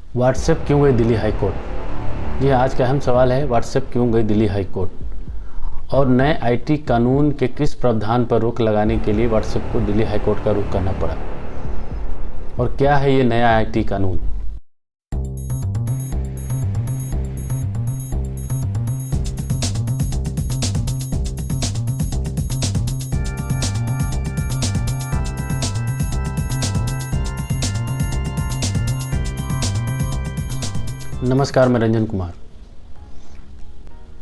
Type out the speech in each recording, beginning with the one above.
WhatsApp क्यों गई Delhi high court. ये आज का अहम सवाल है, व्हाट्सएप क्यों गई दिल्ली हाई कोर्ट और नए आईटी कानून के किस प्रावधान पर रोक लगाने के लिए व्हाट्सएप को दिल्ली हाई कोर्ट का रुख करना पड़ा और क्या है ये नया आईटी कानून। नमस्कार, मैं रंजन कुमार।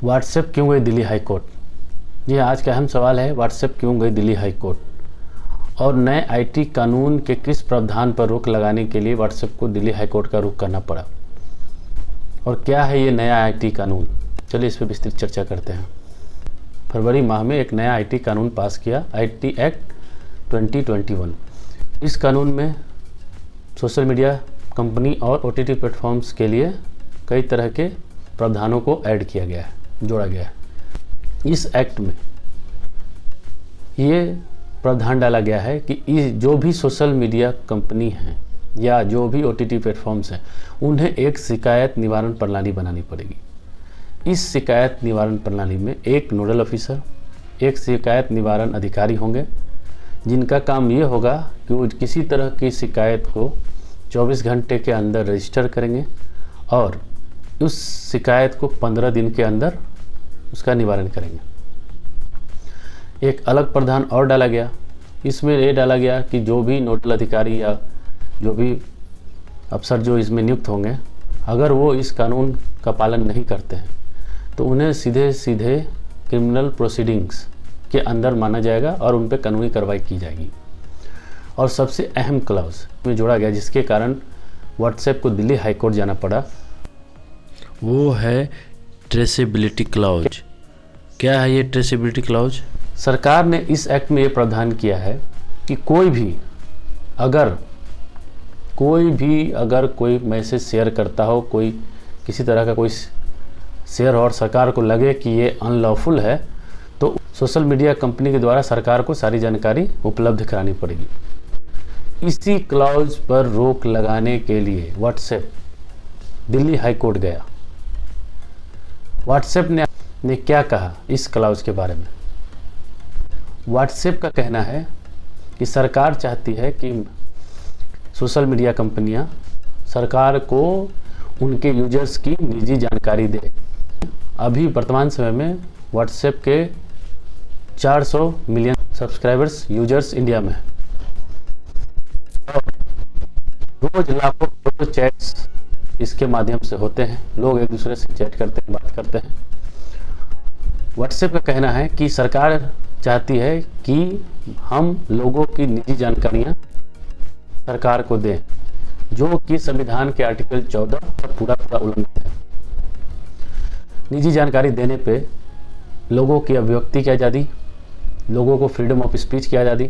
व्हाट्सएप क्यों गई दिल्ली हाई कोर्ट। ये आज का अहम सवाल है, व्हाट्सएप क्यों गई दिल्ली हाई कोर्ट और नए आईटी कानून के किस प्रावधान पर रोक लगाने के लिए व्हाट्सएप को दिल्ली हाई कोर्ट का रुख करना पड़ा और क्या है ये नया आईटी कानून। चलिए इस पर विस्तृत चर्चा करते हैं। फरवरी माह में एक नया आईटी कानून पास किया, आईटी एक्ट 2021। इस कानून में सोशल मीडिया कंपनी और ओटीटी प्लेटफॉर्म्स के लिए कई तरह के प्रावधानों को ऐड किया गया है, जोड़ा गया है। इस एक्ट में ये प्रावधान डाला गया है कि जो भी सोशल मीडिया कंपनी हैं या जो भी ओटीटी प्लेटफॉर्म्स हैं, उन्हें एक शिकायत निवारण प्रणाली बनानी पड़ेगी। इस शिकायत निवारण प्रणाली में एक नोडल ऑफिसर, एक शिकायत निवारण अधिकारी होंगे, जिनका काम ये होगा कि वो किसी तरह की शिकायत को 24 घंटे के अंदर रजिस्टर करेंगे और उस शिकायत को 15 दिन के अंदर उसका निवारण करेंगे। एक अलग प्रावधान और डाला गया। इसमें ये डाला गया कि जो भी नोडल अधिकारी या जो भी अफसर जो इसमें नियुक्त होंगे, अगर वो इस कानून का पालन नहीं करते हैं तो उन्हें सीधे सीधे क्रिमिनल प्रोसीडिंग्स के अंदर माना जाएगा और उन पर कानूनी कार्रवाई की जाएगी। और सबसे अहम क्लॉज में जोड़ा गया जिसके कारण व्हाट्सएप को दिल्ली हाई कोर्ट जाना पड़ा, वो है ट्रेसेबिलिटी क्लॉज। क्या है ये ट्रेसेबिलिटी क्लॉज? सरकार ने इस एक्ट में ये प्रावधान किया है कि कोई भी अगर कोई मैसेज शेयर करता हो, कोई किसी तरह का कोई शेयर और सरकार को लगे कि ये अनलॉफुल है, तो सोशल मीडिया कंपनी के द्वारा सरकार को सारी जानकारी उपलब्ध करानी पड़ेगी। इसी क्लॉज पर रोक लगाने के लिए व्हाट्सएप दिल्ली हाई कोर्ट गया। व्हाट्सएप ने क्या कहा इस क्लॉज के बारे में? व्हाट्सएप का कहना है कि सरकार चाहती है कि सोशल मीडिया कंपनियां सरकार को उनके यूजर्स की निजी जानकारी दे। अभी वर्तमान समय में व्हाट्सएप के 400 मिलियन सब्सक्राइबर्स यूजर्स इंडिया में हैं। रोज लाखों करोड़ चैट्स इसके माध्यम से होते हैं, लोग एक दूसरे से चैट करते हैं, बात करते हैं। व्हाट्सएप का कहना है कि सरकार चाहती है कि हम लोगों की निजी जानकारियां सरकार को दें, जो कि संविधान के आर्टिकल 14 का पूरा उल्लंघन है। निजी जानकारी देने पे लोगों की अभिव्यक्ति की आज़ादी, लोगों को फ्रीडम ऑफ स्पीच की आज़ादी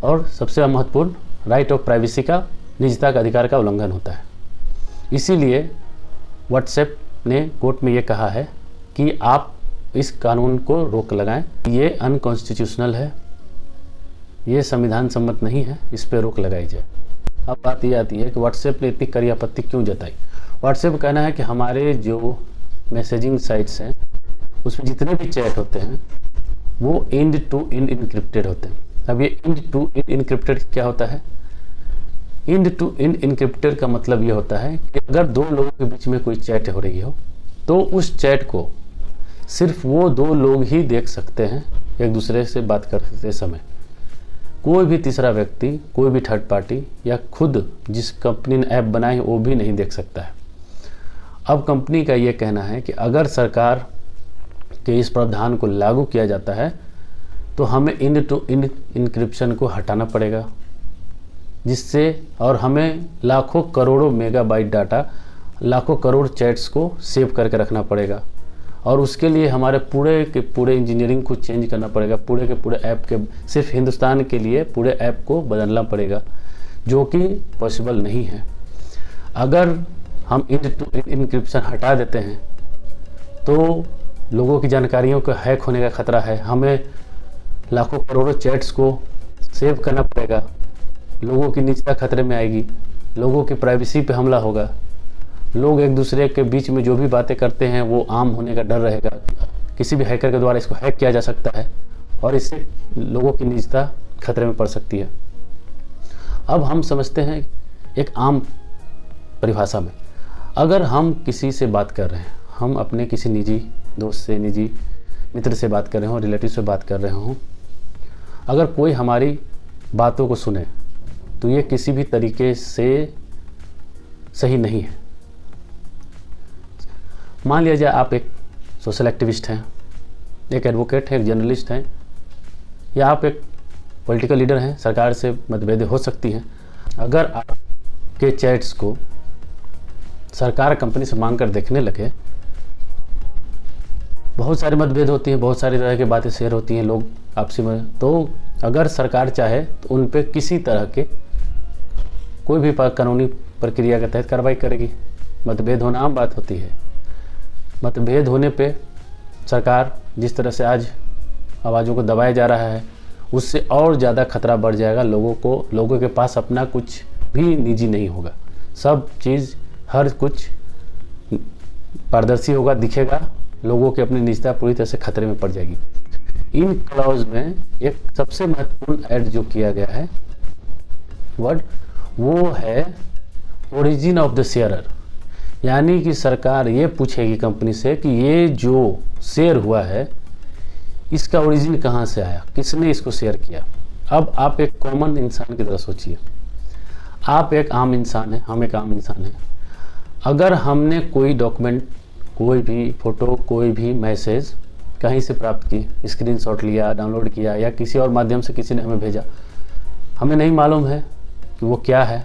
और सबसे महत्वपूर्ण राइट ऑफ प्राइवेसी का, निजता का अधिकार का उल्लंघन होता है। इसीलिए व्हाट्सएप ने कोर्ट में ये कहा है कि आप इस कानून को रोक लगाएं, ये अनकॉन्स्टिट्यूशनल है, ये संविधान सम्मत नहीं है, इस पर रोक लगाई जाए। अब बात ये आती है कि व्हाट्सएप ने इतनी कड़ी आपत्ति क्यों जताई। व्हाट्सएप का कहना है कि हमारे जो मैसेजिंग साइट्स हैं उसमें जितने भी चैट होते हैं वो एंड टू एंड इनक्रिप्टेड होते हैं। अब ये एंड टू एंड इनक्रिप्टेड क्या होता है? एंड टू एंड इनक्रिप्टेड का मतलब ये होता है कि अगर दो लोगों के बीच में कोई चैट हो रही हो तो उस चैट को सिर्फ वो दो लोग ही देख सकते हैं एक दूसरे से बात करते समय। कोई भी तीसरा व्यक्ति, कोई भी थर्ड पार्टी या खुद जिस कंपनी ने ऐप बनाई है वो भी नहीं देख सकता है। अब कंपनी का ये कहना है कि अगर सरकार के इस प्रावधान को लागू किया जाता है तो हमें एंड टू एंड इनक्रिप्शन को हटाना पड़ेगा, जिससे और हमें लाखों करोड़ों मेगाबाइट डाटा, लाखों करोड़ चैट्स को सेव करके रखना पड़ेगा और उसके लिए हमारे पूरे के पूरे इंजीनियरिंग को चेंज करना पड़ेगा। पूरे के पूरे ऐप के, सिर्फ हिंदुस्तान के लिए पूरे ऐप को बदलना पड़ेगा, जो कि पॉसिबल नहीं है। अगर हम एंड टू एंड इनक्रिप्शन हटा देते हैं तो लोगों की जानकारियों का हैक होने का खतरा है। हमें लाखों करोड़ों चैट्स को सेव करना पड़ेगा, लोगों की निजता खतरे में आएगी, लोगों की प्राइवेसी पे हमला होगा। लोग एक दूसरे के बीच में जो भी बातें करते हैं वो आम होने का डर रहेगा। किसी भी हैकर के द्वारा इसको हैक किया जा सकता है और इससे लोगों की निजता खतरे में पड़ सकती है। अब हम समझते हैं एक आम परिभाषा में, अगर हम किसी से बात कर रहे हैं, हम अपने किसी निजी दोस्त से, निजी मित्र से बात कर रहे हों, रिलेटिव से बात कर रहे हों, अगर कोई हमारी बातों को सुने तो ये किसी भी तरीके से सही नहीं है। मान लिया जाए आप एक सोशल एक्टिविस्ट हैं, एक एडवोकेट हैं, एक जर्नलिस्ट हैं, या आप एक पॉलिटिकल लीडर हैं, सरकार से मतभेद हो सकती हैं। अगर आपके चैट्स को सरकार कंपनी से मांग कर देखने लगे, बहुत सारे मतभेद होती हैं, बहुत सारी तरह की बातें शेयर होती हैं लोग आपसी में, तो अगर सरकार चाहे तो उन पे किसी तरह के कोई भी कानूनी प्रक्रिया के तहत कार्रवाई करेगी। मतभेद होना आम बात होती है। मतभेद होने पे सरकार जिस तरह से आज आवाज़ों को दबाया जा रहा है, उससे और ज़्यादा खतरा बढ़ जाएगा। लोगों के पास अपना कुछ भी निजी नहीं होगा, सब चीज़ हर कुछ पारदर्शी होगा, दिखेगा, लोगों की अपनी निजता पूरी तरह से खतरे में पड़ जाएगी। इन क्लॉज में एक सबसे महत्वपूर्ण ऐड जो किया गया है वर्ड, वो है ओरिजिन ऑफ द शेयरर। यानी कि सरकार ये पूछेगी कंपनी से कि ये जो शेयर हुआ है इसका ओरिजिन कहाँ से आया, किसने इसको शेयर किया। अब आप एक कॉमन इंसान की तरह सोचिए, आप एक आम इंसान हैं, हम एक आम इंसान हैं। अगर हमने कोई डॉक्यूमेंट, कोई भी फ़ोटो, कोई भी मैसेज कहीं से प्राप्त की, स्क्रीनशॉट लिया, डाउनलोड किया, या किसी और माध्यम से किसी ने हमें भेजा, हमें नहीं मालूम है कि वो क्या है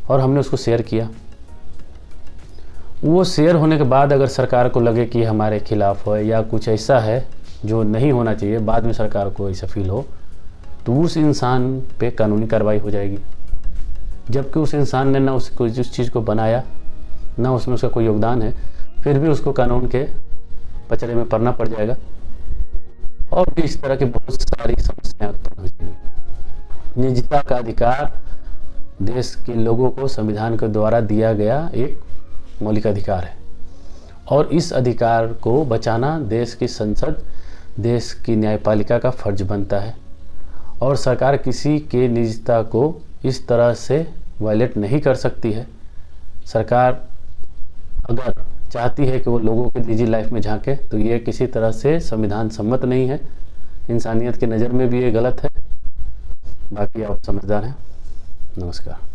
और हमने उसको शेयर किया। वो शेयर होने के बाद अगर सरकार को लगे कि हमारे खिलाफ है या कुछ ऐसा है जो नहीं होना चाहिए, बाद में सरकार को ऐसा फील हो, तो उस इंसान पे कानूनी कार्रवाई हो जाएगी। जबकि उस इंसान ने ना उसको जिस चीज़ को बनाया, ना उसमें उसका कोई योगदान है, फिर भी उसको कानून के पचड़े में पड़ना पड़ जाएगा और भी इस तरह की बहुत सारी समस्याएं उत्पन्न हो जाएंगी। निजता का अधिकार देश के लोगों को संविधान के द्वारा दिया गया एक मौलिक अधिकार है और इस अधिकार को बचाना देश की संसद, देश की न्यायपालिका का फर्ज बनता है और सरकार किसी के निजता को इस तरह से वायलेट नहीं कर सकती है। सरकार अगर चाहती है कि वो लोगों के निजी लाइफ में झांके तो ये किसी तरह से संविधान सम्मत नहीं है, इंसानियत की नज़र में भी ये गलत है। बाकी आप समझदार हैं। नमस्कार।